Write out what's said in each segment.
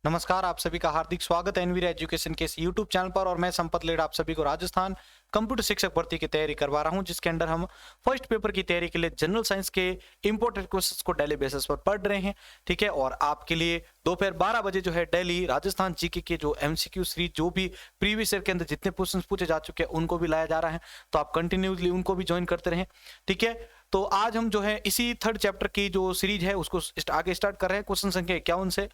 नमस्कार, आप सभी का हार्दिक स्वागत है एनवीर एजुकेशन के इस यूट्यूब चैनल पर। और मैं संपत लेड आप सभी को राजस्थान कंप्यूटर शिक्षक भर्ती की तैयारी करवा रहा हूं, जिसके अंडर हम फर्स्ट पेपर की तैयारी के लिए जनरल साइंस के इंपोर्टेंट क्वेश्चंस को डेली बेसिस पर पढ़ रहे हैं। ठीक है, और आपके लिए दोपहर 12 बजे जो है डेली राजस्थान जीके के जो एमसीक्यू सीरीज, जो भी प्रीवियस ईयर के अंदर जितने क्वेश्चन पूछे जा चुके हैं उनको भी लाया जा रहा है, तो आप कंटिन्यूसली उनको भी ज्वाइन करते रहें। ठीक है, तो आज हम जो है इसी थर्ड चैप्टर की जो सीरीज है उसको आगे स्टार्ट कर रहे हैं। क्वेश्चन संख्या 51 से।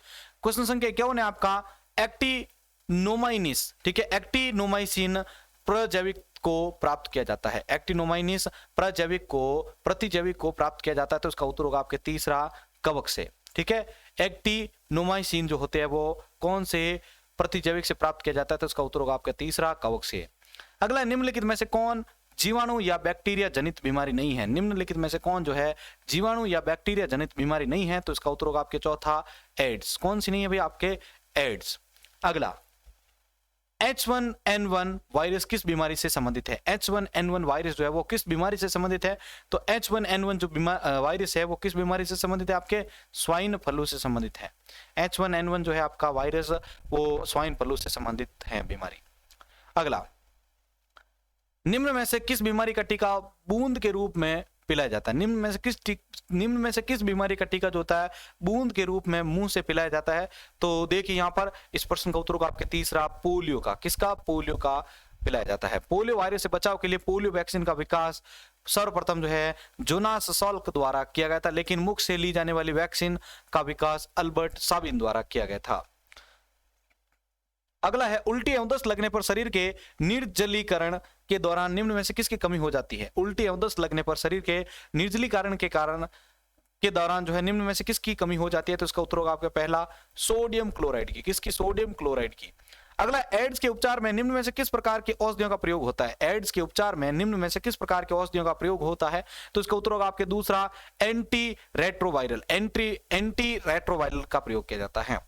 क्वेश्चन संख्या 51 है आपका एक्टिनोमाइनिस। ठीक है, एक्टिनोमाइसिन प्रजैविक को प्राप्त किया जाता है। एक्टिनोमाइनिस प्रजैविक को प्रतिजैविक को प्राप्त किया जाता है, तो इसका उत्तर होगा आपके तीसरा कवक से। ठीक है, एक्टिनोमाइसिन जो होते हैं वो कौन से प्रतिजैविक से प्राप्त किया जाता है, तो इसका उत्तर होगा आपका तीसरा कवक से। अगला, निम्नलिखित में से कौन जीवाणु या बैक्टीरिया जनित बीमारी नहीं है। निम्नलिखित में से कौन जो है जीवाणु या बैक्टीरिया जनित बीमारी नहीं है, तो इसका उत्तर होगा आपके चौथा एड्स। कौन सी नहीं है भाई, आपके एड्स। अगला, H1N1 वायरस किस बीमारी से संबंधित है। H1N1 वायरस जो है वो किस बीमारी से संबंधित है, तो H1N1 जो वायरस है वो किस बीमारी से संबंधित है, आपके स्वाइन फ्लू से संबंधित है। H1N1 जो है आपका वायरस वो स्वाइन फ्लू से संबंधित है बीमारी। अगला, निम्न में से किस बीमारी का टीका बूंद के रूप में पिलाया जाता है। निम्न में से किस बीमारी का टीका जो होता है बूंद के रूप में मुंह से पिलाया जाता है, तो देखिए यहाँ पर इस प्रश्न का उत्तर होगा आपके तीसरा पोलियो का। किसका, पोलियो का पिलाया जाता है। पोलियो वायरस से बचाव के लिए पोलियो वैक्सीन का विकास सर्वप्रथम जो है जोनास सॉल्क द्वारा किया गया था, लेकिन मुख से ली जाने वाली वैक्सीन का विकास अल्बर्ट साबिन द्वारा किया गया था। अगला है, उल्टी एवं दस्त लगने पर शरीर के निर्जलीकरण के दौरान निम्न में से किसकी कमी हो जाती है। उल्टी एवं दस्त लगने पर शरीर के निर्जलीकरण के दौरान जो है निम्न में से किसकी कमी हो जाती है, तो इसका उत्तर होगा आपका पहला सोडियम क्लोराइड की। किसकी, सोडियम क्लोराइड की। अगला, एड्स के उपचार में निम्न में से किस प्रकार की औषधियों का प्रयोग होता है। एड्स के उपचार में निम्न में से किस प्रकार की औषधियों का प्रयोग होता है, तो इसका उत्तर होगा आपके दूसरा एंटी रेट्रोवायरल। एंटी रेट्रोवायरल का प्रयोग किया जाता है।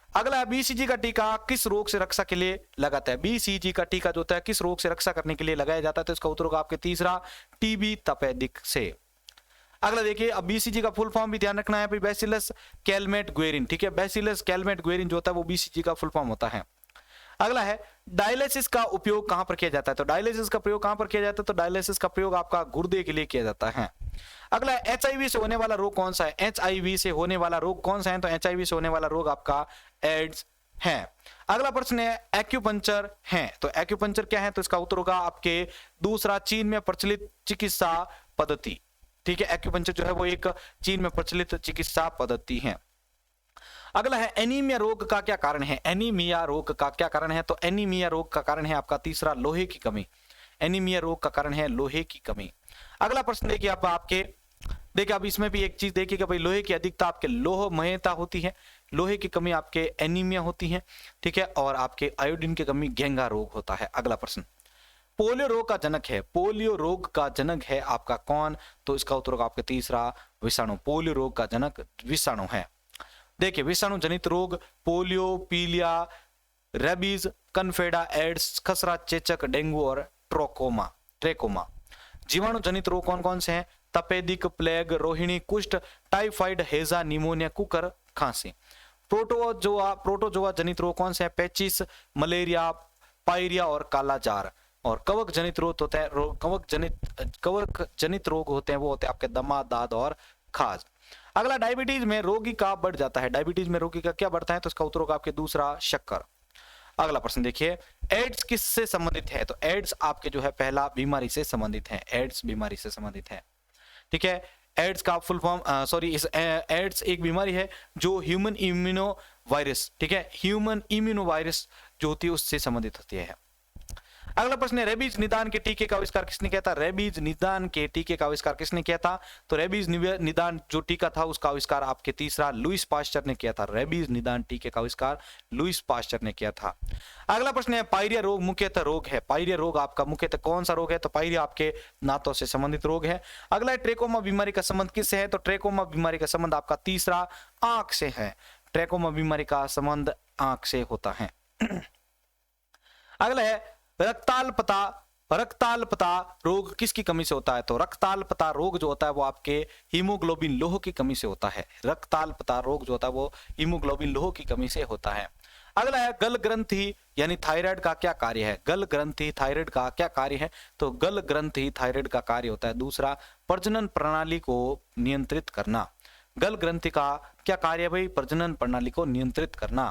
अगला, बीसीजी का टीका किस रोग से रक्षा के लिए लगाता है। बीसीजी का टीका जो होता है किस रोग से रक्षा करने के लिए लगाया जाता है, तो इसका उत्तर होगा आपके तीसरा टीबी तपेदिक से। अगला देखिए, अब बीसीजी का फुल फॉर्म भी ध्यान रखना है, बैसिलस कैलमेट ग्वेरिन। ठीक है, बैसिलस कैलमेट ग्वेरिन जो होता है वो बीसीजी का फुल फॉर्म होता है। अगला है, डायलिसिस का उपयोग कहां पर किया जाता है, तो डायलिसिस का प्रयोग कहां पर किया जाता है, तो डायलिसिस का प्रयोग आपका गुर्दे के लिए किया जाता है। अगला, एचआईवी से होने वाला रोग कौन सा है। एचआईवी से होने वाला रोग कौन सा है, तो एचआईवी से होने वाला रोग आपका एड्स है। अगला प्रश्न है, एक्यूपंक्चर है, तो एक्यूपंक्चर क्या है, तो इसका उत्तर होगा आपके दूसरा चीन में प्रचलित चिकित्सा पद्धति। ठीक है, एक्यूपंक्चर जो है वो एक चीन में प्रचलित चिकित्सा पद्धति है। अगला है, एनीमिया रोग का क्या कारण है। एनीमिया रोग का क्या कारण है, तो एनीमिया रोग का कारण है आपका तीसरा लोहे की कमी। एनीमिया रोग का कारण है लोहे की कमी। अगला प्रश्न देखिए, अब इसमें भी एक चीज देखिए कि भाई लोहे की अधिकता आपके लोहमयता होती है, लोहे की कमी आपके एनीमिया होती है। ठीक है, और आपके आयोडीन की कमी घेंगा रोग होता है। अगला प्रश्न, पोलियो रोग का जनक है। पोलियो रोग का जनक है आपका कौन, तो इसका उत्तर होगा आपका तीसरा विषाणु। पोलियो रोग का जनक विषाणु है। देखिए, विषाणु जनित रोग पोलियो, पीलिया, रेबीज, कन्फेडा, एड्स, खसरा, चेचक, डेंगू और ट्रेकोमा। जीवाणु जनित रोग कौन कौन से हैं, तपेदिक, प्लेग, रोहिणी, कुष्ठ, टाइफाइड, हेजा, निमोनिया, कुकर, खांसी। प्रोटोजोआ जनित रोग कौन से हैं, पेचिस, मलेरिया, पायरिया और कालाजार। और कवक जनित रोग होते हैं, कवक जनित रोग होते हैं वो होते हैं आपके दमा, दाद और खाज। अगला, डायबिटीज में रोगी का बढ़ जाता है। डायबिटीज में रोगी का क्या बढ़ता है, तो इसका उत्तर होगा आपके दूसरा शक्कर। अगला प्रश्न देखिए, एड्स किससे संबंधित है, तो एड्स आपके जो है पहला बीमारी से संबंधित है। एड्स बीमारी से संबंधित है। ठीक है, एड्स का फुल फॉर्म एड्स एक बीमारी है जो ह्यूमन इम्यूनो वायरस, ठीक है, ह्यूमन इम्यूनो वायरस जो होती है उससे संबंधित होती है। अगला प्रश्न है, रेबीज निदान के टीके का आविष्कार किसने किया था। रेबीज निदान के टीके का आविष्कार किसने किया था, तो रेबीज निदान जो टीका था उसका आविष्कार आपके तीसरा लुईस पास्चर ने किया था। रेबीज निदान टीके का आविष्कार लुईस पास्चर ने किया था। अगला प्रश्न है, पायरिया रोग मुख्यतः रोग है। पायरिया रोग आपका मुख्यतः कौन सा रोग है, तो पायरिया आपके दांतों से संबंधित रोग है। अगला है, ट्रेकोमा बीमारी का संबंध किससे है, तो ट्रेकोमा बीमारी का संबंध आपका तीसरा आंख से है। ट्रेकोमा बीमारी का संबंध आंख से होता है। अगला है, रक्ताल्पता रोग किसकी कमी से होता है? तो रक्ताल्पता रोग जो होता है वो आपके हीमोग्लोबिन लोह की कमी से होता है। रक्ताल्पता रोग जो होता है वो हीमोग्लोबिन लोह की कमी से होता है। अगला है गल ग्रंथि यानी थायराइड का क्या कार्य है? गल ग्रंथि थायराइड का क्या कार्य है? तो गल ग्रंथि थायराइड का कार्य होता है दूसरा प्रजनन प्रणाली को नियंत्रित करना। गल ग्रंथि का क्या कार्य है भाई? प्रजनन प्रणाली को नियंत्रित करना।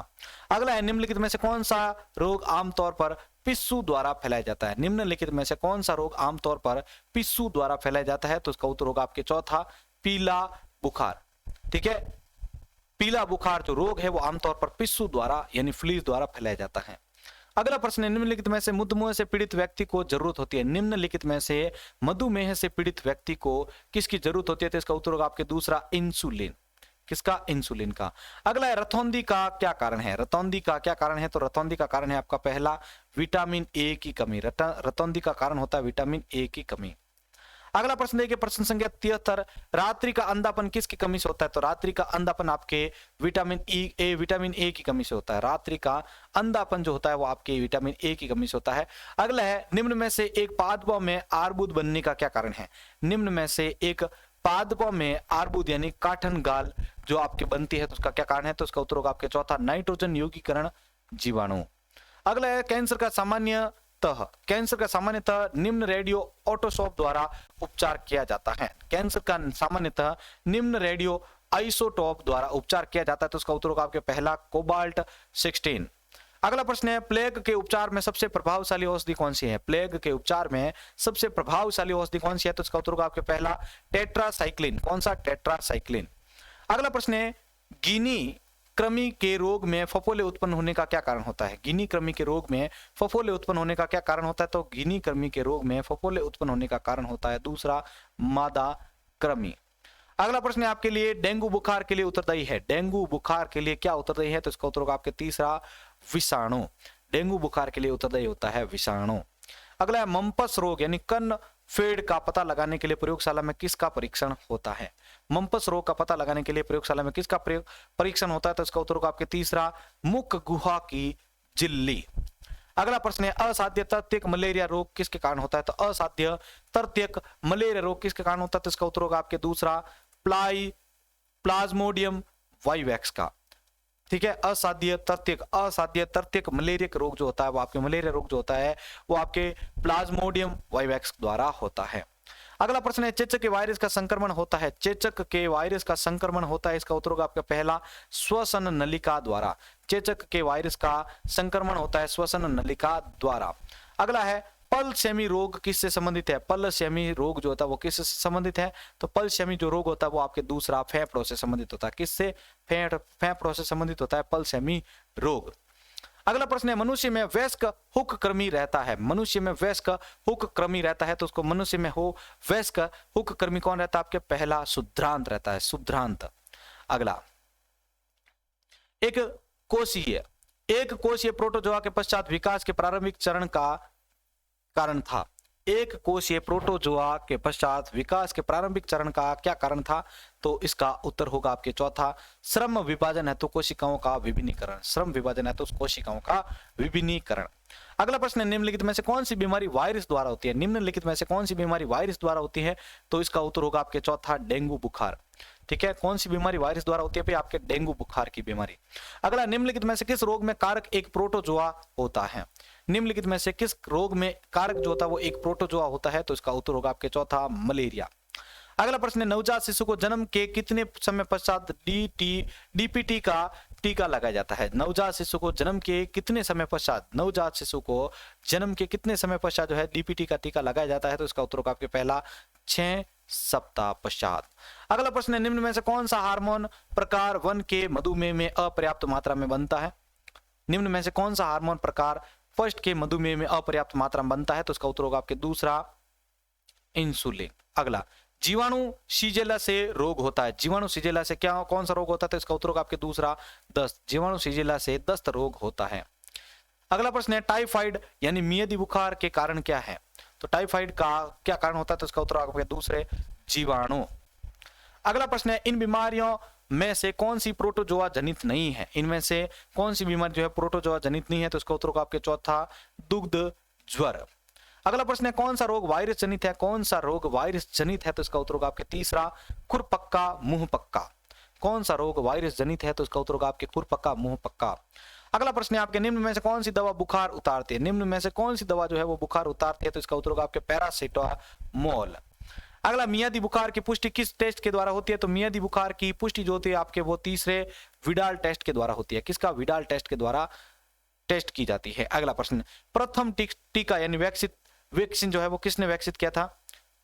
अगला है निम्नलिखित में से कौन सा रोग आमतौर पर पिस्सू द्वारा फैलाया जाता है? निम्नलिखित में से कौन सा रोग आमतौर पर पिस्सू द्वारा फैलाया जाता है? तो इसका उत्तर होगा आपके चौथा पीला बुखार। ठीक है, पीला बुखार जो रोग है वो आमतौर पर पिस्सू द्वारा यानी फ्लीज द्वारा फैलाया जाता है। अगला प्रश्न है निम्नलिखित में से मधुमेह से पीड़ित व्यक्ति को जरूरत होती है? निम्नलिखित में से मधुमेह से पीड़ित व्यक्ति को किसकी जरूरत होती है? तो इसका उत्तर होगा आपके दूसरा इंसुलिन। किसका? इंसुलिन का। अगला है रतौंधी का क्या कारण है? रतौंधी का क्या कारण है? तो रतौंधी का कारण है आपका पहला विटामिन ए की कमी। रतौंधी का कारण होता है विटामिन ए की कमी। अगला प्रश्न देखिए, प्रश्न संख्या 73, रात्रि का अंधापन किसकी कमी से होता है? तो रात्रि का अंधापन आपके विटामिन ए की कमी से होता है। रात्रि का अंधापन जो होता है वो आपके विटामिन ए की कमी से होता है। अगला है निम्न में से एक पादपों में आर्बुद बनने का क्या कारण है? निम्न में से एक पादपों में आर्बुद यानी काठन गाल जो आपके बनती है तो उसका क्या कारण है? तो उसका उत्तर होगा आपके चौथा नाइट्रोजन यौगीकरण जीवाणु। अगला है कैंसर का सामान्यतः निम्न रेडियो ऑटोसोप द्वारा उपचार किया जाता है। कैंसर का सामान्यतः निम्न रेडियो आइसोटोप द्वारा उपचार किया जाता है तो उसका उत्तर होगा आपके पहला कोबाल्ट 16। अगला प्रश्न है प्लेग के उपचार में सबसे प्रभावशाली औषधि कौन सी है? प्लेग के उपचार में सबसे प्रभावशाली औषधि कौन सी है? तो इसका उत्तर होगा आपके पहला टेट्रासाइक्लिन। कौन सा? टेट्रासाइक्लिन। अगला प्रश्न है गिनी कृमि के रोग में फफोले उत्पन्न होने का क्या कारण होता है? गिनी कृमि के रोग में फफोले उत्पन्न होने का क्या कारण होता है? तो गिनी कृमि के रोग में फफोले उत्पन्न होने का कारण होता है दूसरा मादा कृमि। अगला प्रश्न है आपके लिए डेंगू बुखार के लिए उत्तरदायी है। डेंगू बुखार के लिए क्या उत्तरदायी है? तो इसका उत्तर होगा आपके तीसरा विषाणु। डेंगू बुखार के लिए उत्तरदायी होता है विषाणु। अगला है मम्पस रोग यानी कन फेड का पता लगाने के लिए प्रयोगशाला में किसका परीक्षण होता है? मम्पस रोग का पता लगाने के लिए प्रयोगशाला में किसका परीक्षण होता है? तो इसका उत्तर होगा आपके तीसरा मुख गुहा की झिल्ली। अगला प्रश्न है असाध्य तृतीयक मलेरिया रोग किसके कारण होता है? तो असाध्य तृतीयक मलेरिया रोग किसके कारण होता है? तो इसका उत्तर होगा आपके दूसरा प्लाज्मोडियम वाइवैक्स का। ठीक है, असाध्य तृतीयक मलेरिया रोग जो होता है वो आपके मलेरिया रोग जो होता है वो आपके प्लाज्मोडियम वाइवैक्स द्वारा होता है। अगला प्रश्न है चेचक के वायरस का संक्रमण होता है। चेचक के वायरस का संक्रमण होता है इसका उत्तर होगा आपका पहला श्वसन नलिका द्वारा। चेचक के वायरस का संक्रमण होता है श्वसन नलिका द्वारा। अगला है पलसेमी रोग किससे संबंधित है? पलसेमी रोग जो होता है वो किससे संबंधित है? तो पलसेमी जो रोग होता है वो आपके दूसरा फेफड़ों से संबंधित होता है। किससे? फेफड़ों से संबंधित होता है पलसेमी रोग। अगला प्रश्न है मनुष्य में वयस्क हुक कृमि रहता है। मनुष्य में वयस्क हुक कृमि रहता है तो उसको मनुष्य में हो वयस्क हुक कृमि कौन रहता है? आपके पहला शुद्रांत रहता है, शुद्रांत। अगला एक कोशीय प्रोटोजोआ के पश्चात विकास के प्रारंभिक चरण का कारण था। एक कोशीय प्रोटोजोआ के पश्चात विकास के प्रारंभिक चरण का क्या कारण था? तो इसका उत्तर होगा आपके चौथा श्रम विभाजन है तो कोशिकाओं का विभिन्नीकरण। श्रम विभाजन है तो कोशिकाओं का विभिन्नीकरण। अगला प्रश्न है निम्नलिखित में से कौन सी बीमारी वायरस द्वारा होती है? निम्नलिखित में से कौन सी बीमारी वायरस द्वारा होती है? तो इसका उत्तर होगा आपके चौथा डेंगू बुखार। ठीक है, कौन सी बीमारी वायरस द्वारा होती है भाई? आपके डेंगू बुखार की बीमारी। अगला निम्नलिखित में से किस रोग में कारक एक प्रोटोजोआ होता है? निम्नलिखित में से किस रोग में कारक जो होता है वो एक प्रोटोजोआ होता है? तो इसका उत्तर होगा आपके चौथा मलेरिया। अगला प्रश्न है नवजात शिशु को जन्म के कितने समय पश्चात डीपीटी का टीका लगाया जाता है? नवजात शिशु को जन्म के कितने समय पश्चात जो है डीपीटी का टीका लगाया जाता है? तो इसका उत्तर होगा आपके पहला 6 सप्ताह पश्चात। अगला प्रश्न है निम्न में से कौन सा हार्मोन प्रकार 1 के मधुमेह में अपर्याप्त मात्रा में बनता है? निम्न में से कौन सा हार्मोन प्रकार 1 के मधुमेह में अपर्याप्त मात्रा में बनता है? तो इसका उत्तर होगा आपके दूसरा इंसुलिन। अगला जीवाणु सीजेला से रोग होता है। जीवाणु सीजेला से क्या कौन सा रोग होता है? तो इसका उत्तर होगा आपके दूसरा दस्त। जीवाणु सीजेला से दस्त रोग होता है। अगला प्रश्न है टाइफाइड यानी मियादी बुखार के कारण क्या है? तो टाइफाइड का क्या कारण होता है? तो इसका उत्तर होगा आपके दूसरे जीवाणु। अगला प्रश्न है इन बीमारियों में से कौन सी प्रोटोजोआ जनित नहीं है? इनमें से कौन सी बीमारी जो है प्रोटोजोआ जनित नहीं है? तो इसका उत्तर होगा आपके चौथा दुग्ध ज्वर। अगला प्रश्न है कौन सा रोग वायरस जनित है, कौन सा रोग वायरस जनित है, तो इसका उत्तर होगा आपके तीसरा खुरपक्का मुंह पक्का। कौन सा रोग वायरस जनित है, तो इसका उत्तर होगा आपके खुरपक्का मुंह पक्का। अगला प्रश्न है आपके निम्न में से कौन सी दवा बुखार उतारती है, निम्न में से कौन सी दवा जो है वो बुखार उतारती है, तो इसका उत्तर होगा आपके पैरासीटामोल। अगला मियादी बुखार की पुष्टि किस टेस्ट के द्वारा होती है, तो मियादी बुखार की पुष्टि जो होती है आपके वो तीसरे विडाल टेस्ट के द्वारा होती है। किसका? विडाल टेस्ट के द्वारा टेस्ट की जाती है। अगला प्रश्न, प्रथम टीका यानी वैक्सीन जो है वो किसने विकसित किया था,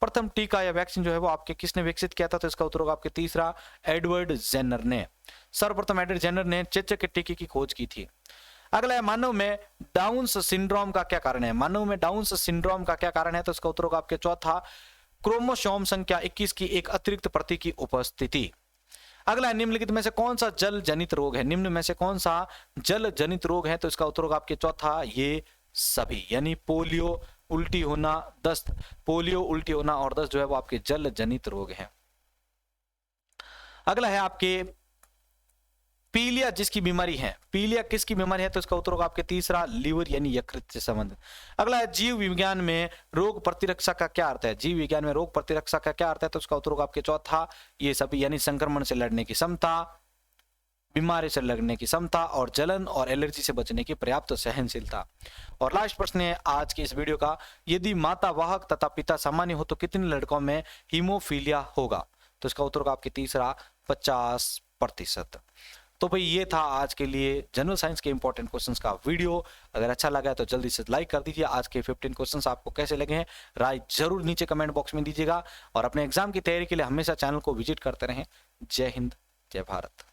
प्रथम टीका या वैक्सीन जो है वो आपके किसने विकसित किया था, तो इसका उत्तर होगा आपके तीसरा एडवर्ड जेनर ने। सर्वप्रथम एडवर्ड जेनर ने चेचक के टीके की खोज की थी। अगला है मानव में डाउन्स सिंड्रोम का क्या कारण है, मानव में डाउन्स सिंड्रोम का क्या कारण है, तो इसका उत्तर होगा आपके चौथा क्रोमोसोम संख्या 21 की एक अतिरिक्त प्रति की उपस्थिति। अगला निम्नलिखित में से कौन सा जल जनित रोग है, निम्न में से कौन सा जल जनित रोग है, तो इसका उत्तर होगा आपके चौथा ये सभी, यानी पोलियो, उल्टी होना, दस्त, पोलियो, उल्टी होना और दस्त जो है वो आपके जल जनित रोग हैं। अगला है आपके पीलिया जिसकी बीमारी है, पीलिया किसकी बीमारी है, तो इसका उत्तर होगा आपके तीसरा लीवर यानी यकृत से संबंधित। अगला है जीव विज्ञान में रोग प्रतिरक्षा का क्या अर्थ है, जीव विज्ञान में रोग प्रतिरक्षा का क्या अर्थ है, तो इसका उत्तर होगा आपके चौथा ये सभी, यानी संक्रमण से लड़ने की क्षमता, बीमारी से लड़ने की क्षमता और जलन और एलर्जी से बचने की पर्याप्त सहनशीलता। और लास्ट प्रश्न है आज की इस वीडियो का, यदि माता वाहक तथा पिता सामान्य हो तो कितने लड़कों में हीमोफीलिया होगा, तो इसका उत्तर होगा आपके तीसरा 50%। तो भाई ये था आज के लिए जनरल साइंस के इंपॉर्टेंट क्वेश्चंस का वीडियो। अगर अच्छा लगा है तो जल्दी से लाइक कर दीजिए। आज के 15 क्वेश्चंस आपको कैसे लगे हैं राय जरूर नीचे कमेंट बॉक्स में दीजिएगा और अपने एग्जाम की तैयारी के लिए हमेशा चैनल को विजिट करते रहें। जय हिंद, जय भारत।